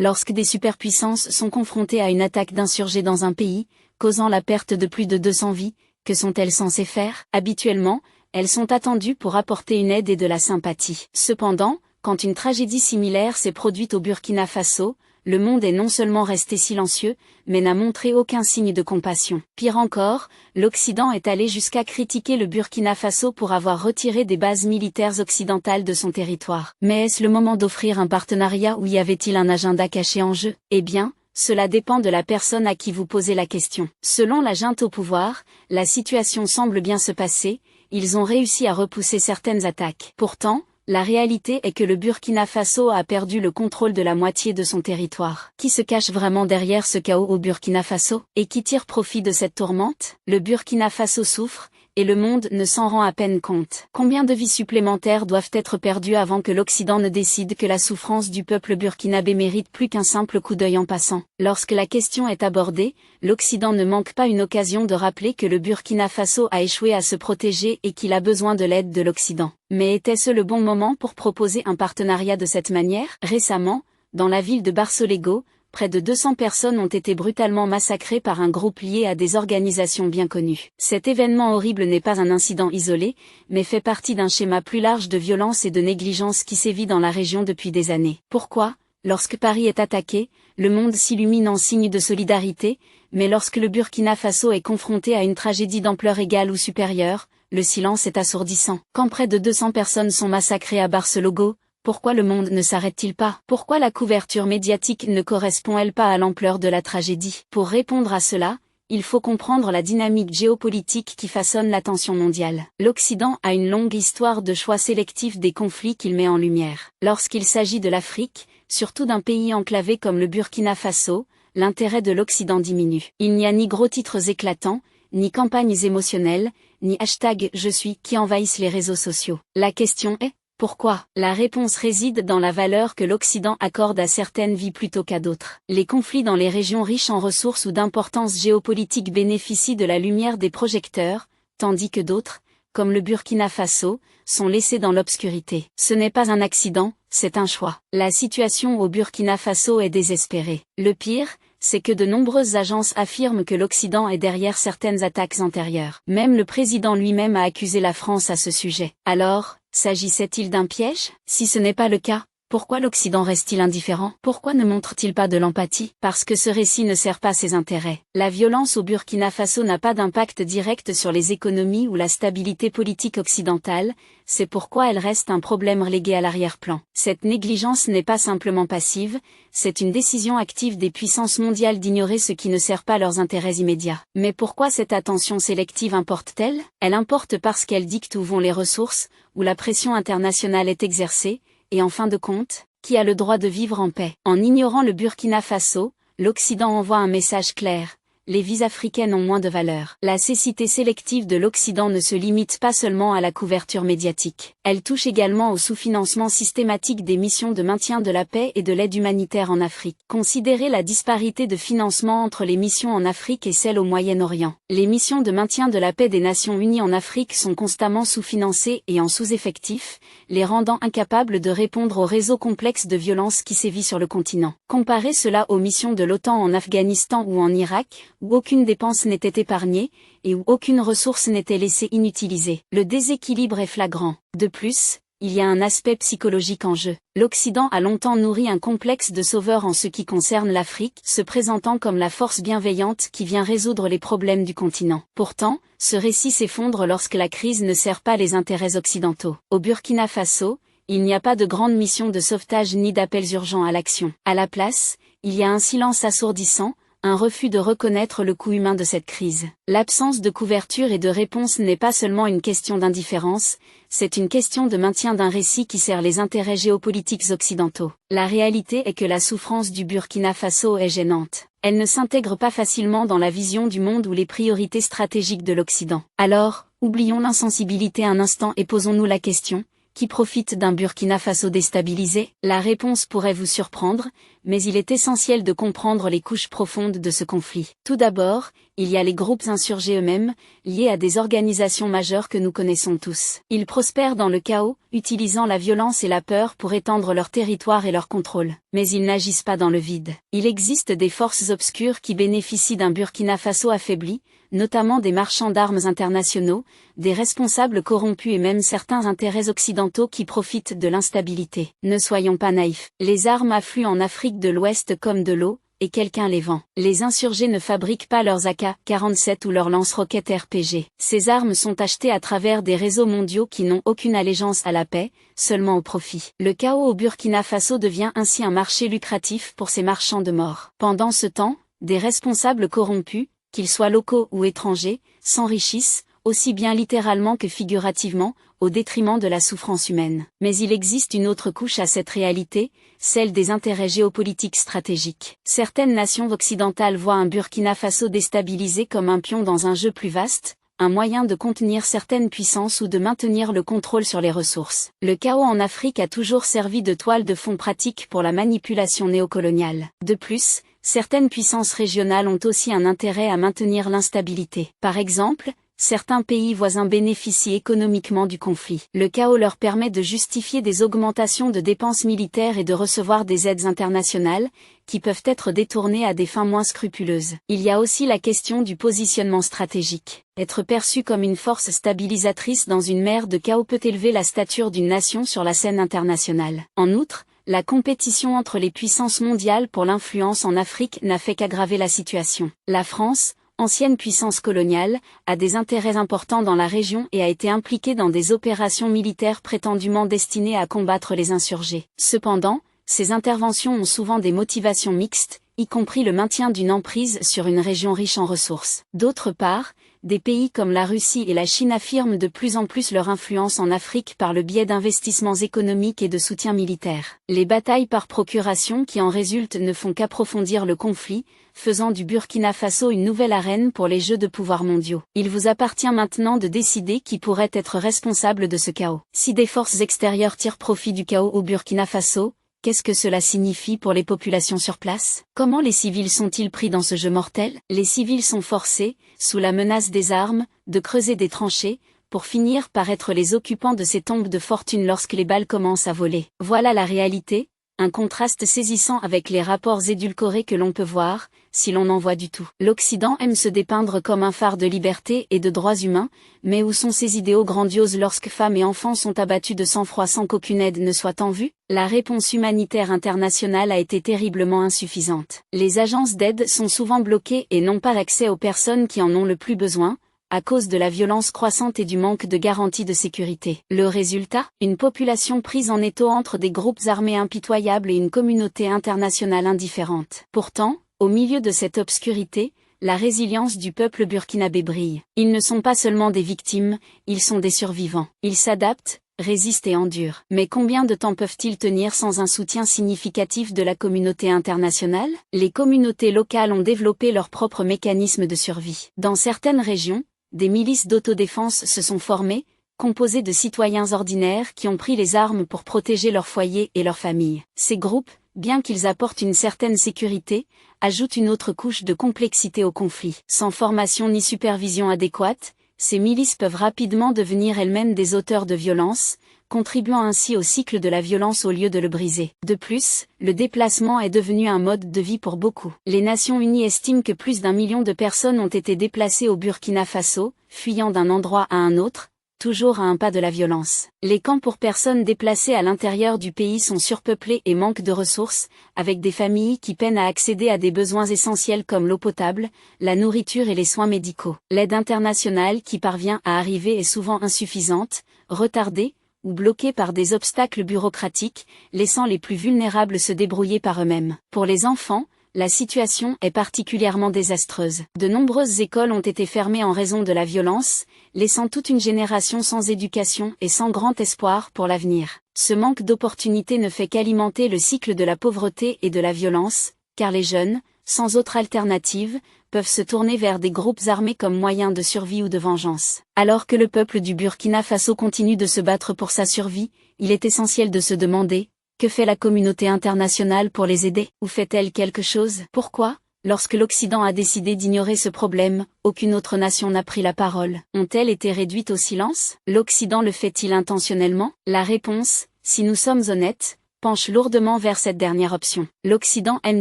Lorsque des superpuissances sont confrontées à une attaque d'insurgés dans un pays, causant la perte de plus de 200 vies, que sont-elles censées faire? Habituellement, elles sont attendues pour apporter une aide et de la sympathie. Cependant, quand une tragédie similaire s'est produite au Burkina Faso, le monde est non seulement resté silencieux, mais n'a montré aucun signe de compassion. Pire encore, l'Occident est allé jusqu'à critiquer le Burkina Faso pour avoir retiré des bases militaires occidentales de son territoire. Mais est-ce le moment d'offrir un partenariat ou y avait-il un agenda caché en jeu? Eh bien, cela dépend de la personne à qui vous posez la question. Selon la junte au pouvoir, la situation semble bien se passer, ils ont réussi à repousser certaines attaques. Pourtant, la réalité est que le Burkina Faso a perdu le contrôle de la moitié de son territoire. Qui se cache vraiment derrière ce chaos au Burkina Faso? Et qui tire profit de cette tourmente? Le Burkina Faso souffre, et le monde ne s'en rend à peine compte. Combien de vies supplémentaires doivent être perdues avant que l'Occident ne décide que la souffrance du peuple burkinabé mérite plus qu'un simple coup d'œil en passant? Lorsque la question est abordée, l'Occident ne manque pas une occasion de rappeler que le Burkina Faso a échoué à se protéger et qu'il a besoin de l'aide de l'Occident. Mais était-ce le bon moment pour proposer un partenariat de cette manière? Récemment, dans la ville de Barcelego, près de 200 personnes ont été brutalement massacrées par un groupe lié à des organisations bien connues. Cet événement horrible n'est pas un incident isolé, mais fait partie d'un schéma plus large de violence et de négligence qui sévit dans la région depuis des années. Pourquoi, lorsque Paris est attaqué, le monde s'illumine en signe de solidarité, mais lorsque le Burkina Faso est confronté à une tragédie d'ampleur égale ou supérieure, le silence est assourdissant? Quand près de 200 personnes sont massacrées à Barcelego, pourquoi le monde ne s'arrête-t-il pas? Pourquoi la couverture médiatique ne correspond-elle pas à l'ampleur de la tragédie? Pour répondre à cela, il faut comprendre la dynamique géopolitique qui façonne l'attention mondiale. L'Occident a une longue histoire de choix sélectifs des conflits qu'il met en lumière. Lorsqu'il s'agit de l'Afrique, surtout d'un pays enclavé comme le Burkina Faso, l'intérêt de l'Occident diminue. Il n'y a ni gros titres éclatants, ni campagnes émotionnelles, ni hashtag « je suis » qui envahissent les réseaux sociaux. La question est: pourquoi? La réponse réside dans la valeur que l'Occident accorde à certaines vies plutôt qu'à d'autres. Les conflits dans les régions riches en ressources ou d'importance géopolitique bénéficient de la lumière des projecteurs, tandis que d'autres, comme le Burkina Faso, sont laissés dans l'obscurité. Ce n'est pas un accident, c'est un choix. La situation au Burkina Faso est désespérée. Le pire, c'est que de nombreuses agences affirment que l'Occident est derrière certaines attaques antérieures. Même le président lui-même a accusé la France à ce sujet. Alors, s'agissait-il d'un piège? Si ce n'est pas le cas, pourquoi l'Occident reste-t-il indifférent? Pourquoi ne montre-t-il pas de l'empathie? Parce que ce récit ne sert pas ses intérêts. La violence au Burkina Faso n'a pas d'impact direct sur les économies ou la stabilité politique occidentale, c'est pourquoi elle reste un problème relégué à l'arrière-plan. Cette négligence n'est pas simplement passive, c'est une décision active des puissances mondiales d'ignorer ce qui ne sert pas leurs intérêts immédiats. Mais pourquoi cette attention sélective importe-t-elle? Elle importe parce qu'elle dicte où vont les ressources, où la pression internationale est exercée, et en fin de compte, qui a le droit de vivre en paix? En ignorant le Burkina Faso, l'Occident envoie un message clair: les vies africaines ont moins de valeur. La cécité sélective de l'Occident ne se limite pas seulement à la couverture médiatique. Elle touche également au sous-financement systématique des missions de maintien de la paix et de l'aide humanitaire en Afrique. Considérez la disparité de financement entre les missions en Afrique et celles au Moyen-Orient. Les missions de maintien de la paix des Nations Unies en Afrique sont constamment sous-financées et en sous-effectif, les rendant incapables de répondre au réseau complexe de violence qui sévit sur le continent. Comparez cela aux missions de l'OTAN en Afghanistan ou en Irak, où aucune dépense n'était épargnée, et où aucune ressource n'était laissée inutilisée. Le déséquilibre est flagrant. De plus, il y a un aspect psychologique en jeu. L'Occident a longtemps nourri un complexe de sauveur en ce qui concerne l'Afrique, se présentant comme la force bienveillante qui vient résoudre les problèmes du continent. Pourtant, ce récit s'effondre lorsque la crise ne sert pas les intérêts occidentaux. Au Burkina Faso, il n'y a pas de grande mission de sauvetage ni d'appels urgents à l'action. À la place, il y a un silence assourdissant, un refus de reconnaître le coût humain de cette crise. L'absence de couverture et de réponse n'est pas seulement une question d'indifférence, c'est une question de maintien d'un récit qui sert les intérêts géopolitiques occidentaux. La réalité est que la souffrance du Burkina Faso est gênante. Elle ne s'intègre pas facilement dans la vision du monde ou les priorités stratégiques de l'Occident. Alors, oublions l'insensibilité un instant et posons-nous la question: qui profite d'un Burkina Faso déstabilisé? La réponse pourrait vous surprendre, mais il est essentiel de comprendre les couches profondes de ce conflit. Tout d'abord, il y a les groupes insurgés eux-mêmes, liés à des organisations majeures que nous connaissons tous. Ils prospèrent dans le chaos, utilisant la violence et la peur pour étendre leur territoire et leur contrôle. Mais ils n'agissent pas dans le vide. Il existe des forces obscures qui bénéficient d'un Burkina Faso affaibli, notamment des marchands d'armes internationaux, des responsables corrompus et même certains intérêts occidentaux qui profitent de l'instabilité. Ne soyons pas naïfs. Les armes affluent en Afrique de l'Ouest comme de l'eau, et quelqu'un les vend. Les insurgés ne fabriquent pas leurs AK-47 ou leurs lance-roquettes RPG. Ces armes sont achetées à travers des réseaux mondiaux qui n'ont aucune allégeance à la paix, seulement au profit. Le chaos au Burkina Faso devient ainsi un marché lucratif pour ces marchands de mort. Pendant ce temps, des responsables corrompus, qu'ils soient locaux ou étrangers, s'enrichissent, aussi bien littéralement que figurativement, au détriment de la souffrance humaine. Mais il existe une autre couche à cette réalité, celle des intérêts géopolitiques stratégiques. Certaines nations occidentales voient un Burkina Faso déstabilisé comme un pion dans un jeu plus vaste, un moyen de contenir certaines puissances ou de maintenir le contrôle sur les ressources. Le chaos en Afrique a toujours servi de toile de fond pratique pour la manipulation néocoloniale. De plus, certaines puissances régionales ont aussi un intérêt à maintenir l'instabilité. Par exemple, certains pays voisins bénéficient économiquement du conflit. Le chaos leur permet de justifier des augmentations de dépenses militaires et de recevoir des aides internationales, qui peuvent être détournées à des fins moins scrupuleuses. Il y a aussi la question du positionnement stratégique. Être perçu comme une force stabilisatrice dans une mer de chaos peut élever la stature d'une nation sur la scène internationale. En outre, la compétition entre les puissances mondiales pour l'influence en Afrique n'a fait qu'aggraver la situation. La France, ancienne puissance coloniale, a des intérêts importants dans la région et a été impliquée dans des opérations militaires prétendument destinées à combattre les insurgés. Cependant, ces interventions ont souvent des motivations mixtes, y compris le maintien d'une emprise sur une région riche en ressources. D'autre part, des pays comme la Russie et la Chine affirment de plus en plus leur influence en Afrique par le biais d'investissements économiques et de soutien militaire. Les batailles par procuration qui en résultent ne font qu'approfondir le conflit, faisant du Burkina Faso une nouvelle arène pour les jeux de pouvoir mondiaux. Il vous appartient maintenant de décider qui pourrait être responsable de ce chaos. Si des forces extérieures tirent profit du chaos au Burkina Faso, qu'est-ce que cela signifie pour les populations sur place? Comment les civils sont-ils pris dans ce jeu mortel? Les civils sont forcés, sous la menace des armes, de creuser des tranchées, pour finir par être les occupants de ces tombes de fortune lorsque les balles commencent à voler. Voilà la réalité, un contraste saisissant avec les rapports édulcorés que l'on peut voir, si l'on en voit du tout. L'Occident aime se dépeindre comme un phare de liberté et de droits humains, mais où sont ces idéaux grandioses lorsque femmes et enfants sont abattus de sang-froid sans qu'aucune aide ne soit en vue? La réponse humanitaire internationale a été terriblement insuffisante. Les agences d'aide sont souvent bloquées et n'ont pas accès aux personnes qui en ont le plus besoin, à cause de la violence croissante et du manque de garanties de sécurité. Le résultat, une population prise en étau entre des groupes armés impitoyables et une communauté internationale indifférente. Pourtant, au milieu de cette obscurité, la résilience du peuple burkinabé brille. Ils ne sont pas seulement des victimes, ils sont des survivants. Ils s'adaptent, résistent et endurent. Mais combien de temps peuvent-ils tenir sans un soutien significatif de la communauté internationale? Les communautés locales ont développé leurs propres mécanismes de survie. Dans certaines régions, des milices d'autodéfense se sont formées, composées de citoyens ordinaires qui ont pris les armes pour protéger leur foyer et leur famille. Ces groupes, bien qu'ils apportent une certaine sécurité, ajoutent une autre couche de complexité au conflit. Sans formation ni supervision adéquate, ces milices peuvent rapidement devenir elles-mêmes des auteurs de violence, contribuant ainsi au cycle de la violence au lieu de le briser. De plus, le déplacement est devenu un mode de vie pour beaucoup. Les Nations Unies estiment que plus d'1 million de personnes ont été déplacées au Burkina Faso, fuyant d'un endroit à un autre, toujours à un pas de la violence. Les camps pour personnes déplacées à l'intérieur du pays sont surpeuplés et manquent de ressources, avec des familles qui peinent à accéder à des besoins essentiels comme l'eau potable, la nourriture et les soins médicaux. L'aide internationale qui parvient à arriver est souvent insuffisante, retardée, ou bloquée par des obstacles bureaucratiques, laissant les plus vulnérables se débrouiller par eux-mêmes. Pour les enfants, la situation est particulièrement désastreuse. De nombreuses écoles ont été fermées en raison de la violence, laissant toute une génération sans éducation et sans grand espoir pour l'avenir. Ce manque d'opportunités ne fait qu'alimenter le cycle de la pauvreté et de la violence, car les jeunes, sans autre alternative, peuvent se tourner vers des groupes armés comme moyen de survie ou de vengeance. Alors que le peuple du Burkina Faso continue de se battre pour sa survie, il est essentiel de se demander Que fait la communauté internationale pour les aider? Ou fait-elle quelque chose? Pourquoi, lorsque l'Occident a décidé d'ignorer ce problème, aucune autre nation n'a pris la parole? Ont-elles été réduites au silence? L'Occident le fait-il intentionnellement? La réponse, si nous sommes honnêtes, penche lourdement vers cette dernière option. L'Occident aime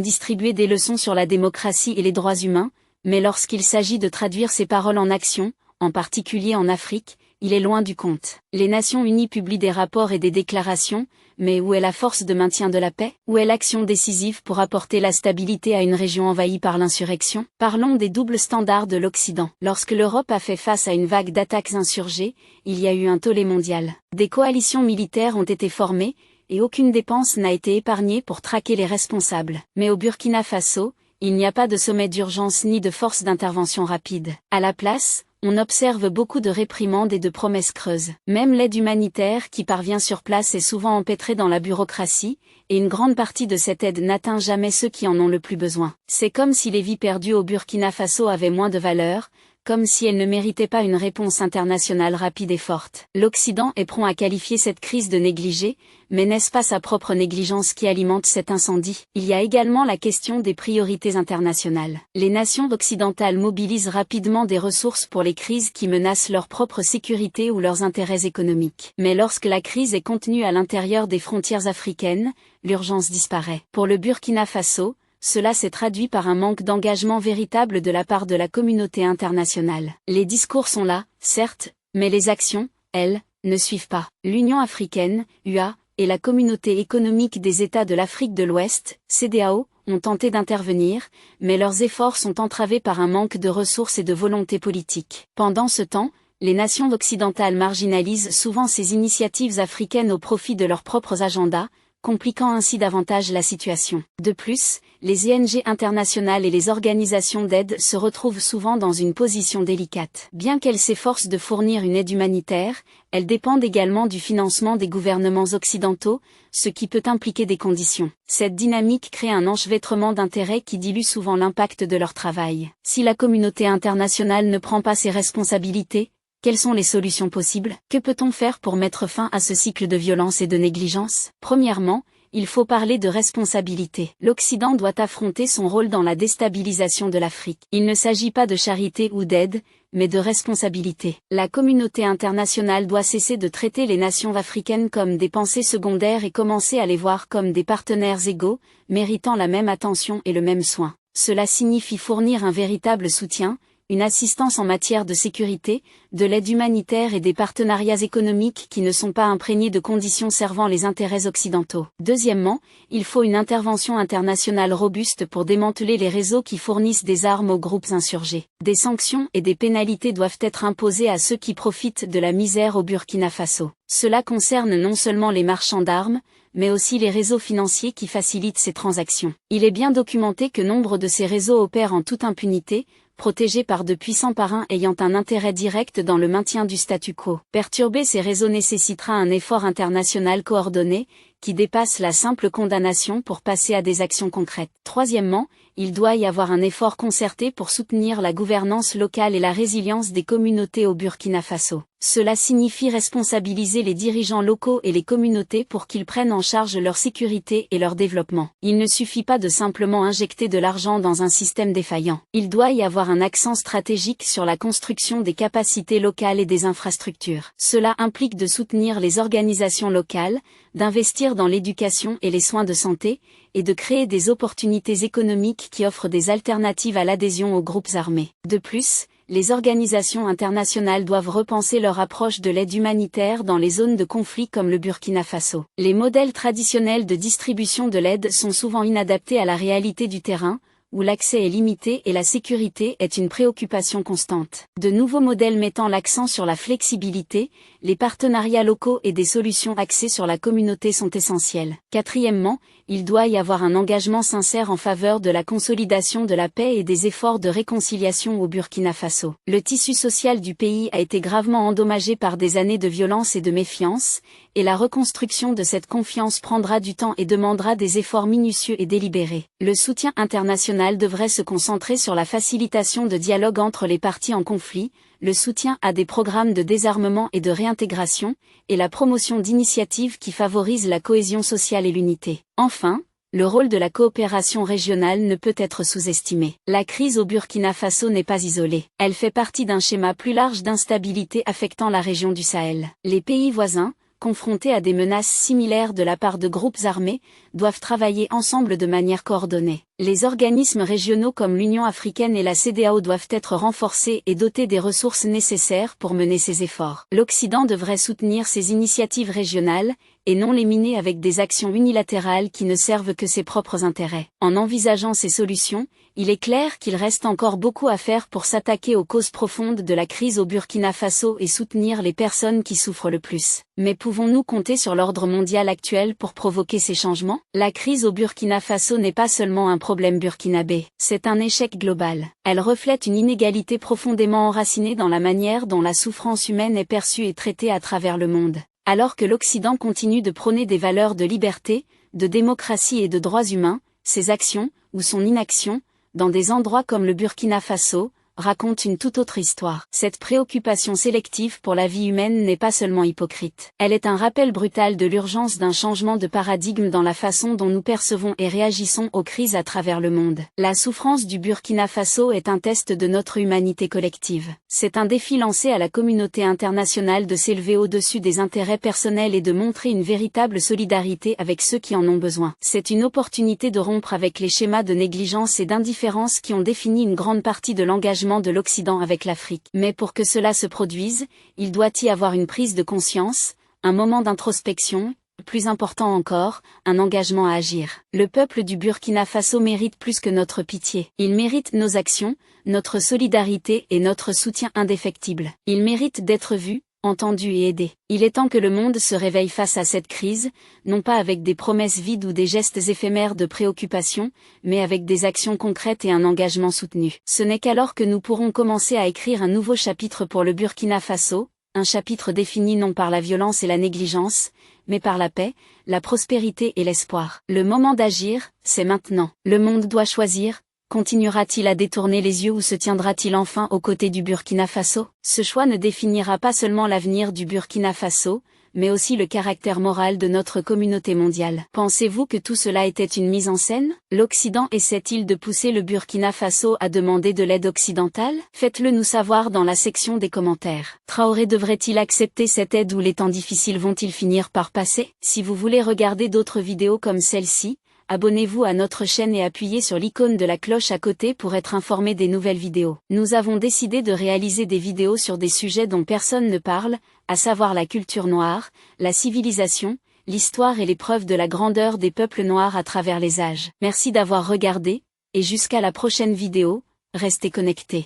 distribuer des leçons sur la démocratie et les droits humains, mais lorsqu'il s'agit de traduire ces paroles en action, en particulier en Afrique, il est loin du compte. Les Nations Unies publient des rapports et des déclarations, mais où est la force de maintien de la paix? Où est l'action décisive pour apporter la stabilité à une région envahie par l'insurrection? Parlons des doubles standards de l'Occident. Lorsque l'Europe a fait face à une vague d'attaques insurgées, il y a eu un tollé mondial. Des coalitions militaires ont été formées, et aucune dépense n'a été épargnée pour traquer les responsables. Mais au Burkina Faso, il n'y a pas de sommet d'urgence ni de force d'intervention rapide. À la place, on observe beaucoup de réprimandes et de promesses creuses. Même l'aide humanitaire qui parvient sur place est souvent empêtrée dans la bureaucratie, et une grande partie de cette aide n'atteint jamais ceux qui en ont le plus besoin. C'est comme si les vies perdues au Burkina Faso avaient moins de valeur, comme si elles ne méritaient pas une réponse internationale rapide et forte. L'Occident est prompt à qualifier cette crise de négligée, mais n'est-ce pas sa propre négligence qui alimente cet incendie? Il y a également la question des priorités internationales. Les nations occidentales mobilisent rapidement des ressources pour les crises qui menacent leur propre sécurité ou leurs intérêts économiques. Mais lorsque la crise est contenue à l'intérieur des frontières africaines, l'urgence disparaît. Pour le Burkina Faso, cela s'est traduit par un manque d'engagement véritable de la part de la communauté internationale. Les discours sont là, certes, mais les actions, elles, ne suivent pas. L'Union africaine, UA, et la Communauté économique des États de l'Afrique de l'Ouest, CEDEAO, ont tenté d'intervenir, mais leurs efforts sont entravés par un manque de ressources et de volonté politique. Pendant ce temps, les nations occidentales marginalisent souvent ces initiatives africaines au profit de leurs propres agendas, compliquant ainsi davantage la situation. De plus, les ONG internationales et les organisations d'aide se retrouvent souvent dans une position délicate. Bien qu'elles s'efforcent de fournir une aide humanitaire, elles dépendent également du financement des gouvernements occidentaux, ce qui peut impliquer des conditions. Cette dynamique crée un enchevêtrement d'intérêts qui dilue souvent l'impact de leur travail. Si la communauté internationale ne prend pas ses responsabilités, quelles sont les solutions possibles? Que peut-on faire pour mettre fin à ce cycle de violence et de négligence? Premièrement, il faut parler de responsabilité. L'Occident doit affronter son rôle dans la déstabilisation de l'Afrique. Il ne s'agit pas de charité ou d'aide, mais de responsabilité. La communauté internationale doit cesser de traiter les nations africaines comme des pensées secondaires et commencer à les voir comme des partenaires égaux, méritant la même attention et le même soin. Cela signifie fournir un véritable soutien, une assistance en matière de sécurité, de l'aide humanitaire et des partenariats économiques qui ne sont pas imprégnés de conditions servant les intérêts occidentaux. Deuxièmement, il faut une intervention internationale robuste pour démanteler les réseaux qui fournissent des armes aux groupes insurgés. Des sanctions et des pénalités doivent être imposées à ceux qui profitent de la misère au Burkina Faso. Cela concerne non seulement les marchands d'armes, mais aussi les réseaux financiers qui facilitent ces transactions. Il est bien documenté que nombre de ces réseaux opèrent en toute impunité, protégés par de puissants parrains ayant un intérêt direct dans le maintien du statu quo. Perturber ces réseaux nécessitera un effort international coordonné, qui dépasse la simple condamnation pour passer à des actions concrètes. Troisièmement, il doit y avoir un effort concerté pour soutenir la gouvernance locale et la résilience des communautés au Burkina Faso. Cela signifie responsabiliser les dirigeants locaux et les communautés pour qu'ils prennent en charge leur sécurité et leur développement. Il ne suffit pas de simplement injecter de l'argent dans un système défaillant. Il doit y avoir un accent stratégique sur la construction des capacités locales et des infrastructures. Cela implique de soutenir les organisations locales, d'investir dans l'éducation et les soins de santé, et de créer des opportunités économiques qui offrent des alternatives à l'adhésion aux groupes armés. De plus, les organisations internationales doivent repenser leur approche de l'aide humanitaire dans les zones de conflit comme le Burkina Faso. Les modèles traditionnels de distribution de l'aide sont souvent inadaptés à la réalité du terrain, où l'accès est limité et la sécurité est une préoccupation constante. De nouveaux modèles mettant l'accent sur la flexibilité, les partenariats locaux et des solutions axées sur la communauté sont essentiels. Quatrièmement, il doit y avoir un engagement sincère en faveur de la consolidation de la paix et des efforts de réconciliation au Burkina Faso. Le tissu social du pays a été gravement endommagé par des années de violence et de méfiance, et la reconstruction de cette confiance prendra du temps et demandera des efforts minutieux et délibérés. Le soutien international devrait se concentrer sur la facilitation de dialogue entre les parties en conflit, le soutien à des programmes de désarmement et de réintégration, et la promotion d'initiatives qui favorisent la cohésion sociale et l'unité. Enfin, le rôle de la coopération régionale ne peut être sous-estimé. La crise au Burkina Faso n'est pas isolée. Elle fait partie d'un schéma plus large d'instabilité affectant la région du Sahel. Les pays voisins, confrontés à des menaces similaires de la part de groupes armés, doivent travailler ensemble de manière coordonnée. Les organismes régionaux comme l'Union africaine et la CEDEAO doivent être renforcés et dotés des ressources nécessaires pour mener ces efforts. L'Occident devrait soutenir ces initiatives régionales, et non les miner avec des actions unilatérales qui ne servent que ses propres intérêts. En envisageant ces solutions, il est clair qu'il reste encore beaucoup à faire pour s'attaquer aux causes profondes de la crise au Burkina Faso et soutenir les personnes qui souffrent le plus. Mais pouvons-nous compter sur l'ordre mondial actuel pour provoquer ces changements? La crise au Burkina Faso n'est pas seulement un problème burkinabé, c'est un échec global. Elle reflète une inégalité profondément enracinée dans la manière dont la souffrance humaine est perçue et traitée à travers le monde. Alors que l'Occident continue de prôner des valeurs de liberté, de démocratie et de droits humains, ses actions, ou son inaction, dans des endroits comme le Burkina Faso, raconte une toute autre histoire. Cette préoccupation sélective pour la vie humaine n'est pas seulement hypocrite. Elle est un rappel brutal de l'urgence d'un changement de paradigme dans la façon dont nous percevons et réagissons aux crises à travers le monde. La souffrance du Burkina Faso est un test de notre humanité collective. C'est un défi lancé à la communauté internationale de s'élever au-dessus des intérêts personnels et de montrer une véritable solidarité avec ceux qui en ont besoin. C'est une opportunité de rompre avec les schémas de négligence et d'indifférence qui ont défini une grande partie de l'engagement de l'Occident avec l'Afrique. Mais pour que cela se produise, il doit y avoir une prise de conscience, un moment d'introspection, plus important encore, un engagement à agir. Le peuple du Burkina Faso mérite plus que notre pitié. Il mérite nos actions, notre solidarité et notre soutien indéfectible. Il mérite d'être vu, entendu et aidé. Il est temps que le monde se réveille face à cette crise, non pas avec des promesses vides ou des gestes éphémères de préoccupation, mais avec des actions concrètes et un engagement soutenu. Ce n'est qu'alors que nous pourrons commencer à écrire un nouveau chapitre pour le Burkina Faso, un chapitre défini non par la violence et la négligence, mais par la paix, la prospérité et l'espoir. Le moment d'agir, c'est maintenant. Le monde doit choisir. Continuera-t-il à détourner les yeux ou se tiendra-t-il enfin aux côtés du Burkina Faso? Ce choix ne définira pas seulement l'avenir du Burkina Faso, mais aussi le caractère moral de notre communauté mondiale. Pensez-vous que tout cela était une mise en scène? L'Occident essaie-t-il de pousser le Burkina Faso à demander de l'aide occidentale? Faites-le nous savoir dans la section des commentaires. Traoré devrait-il accepter cette aide ou les temps difficiles vont-ils finir par passer? Si vous voulez regarder d'autres vidéos comme celle-ci, abonnez-vous à notre chaîne et appuyez sur l'icône de la cloche à côté pour être informé des nouvelles vidéos. Nous avons décidé de réaliser des vidéos sur des sujets dont personne ne parle, à savoir la culture noire, la civilisation, l'histoire et les preuves de la grandeur des peuples noirs à travers les âges. Merci d'avoir regardé, et jusqu'à la prochaine vidéo, restez connectés.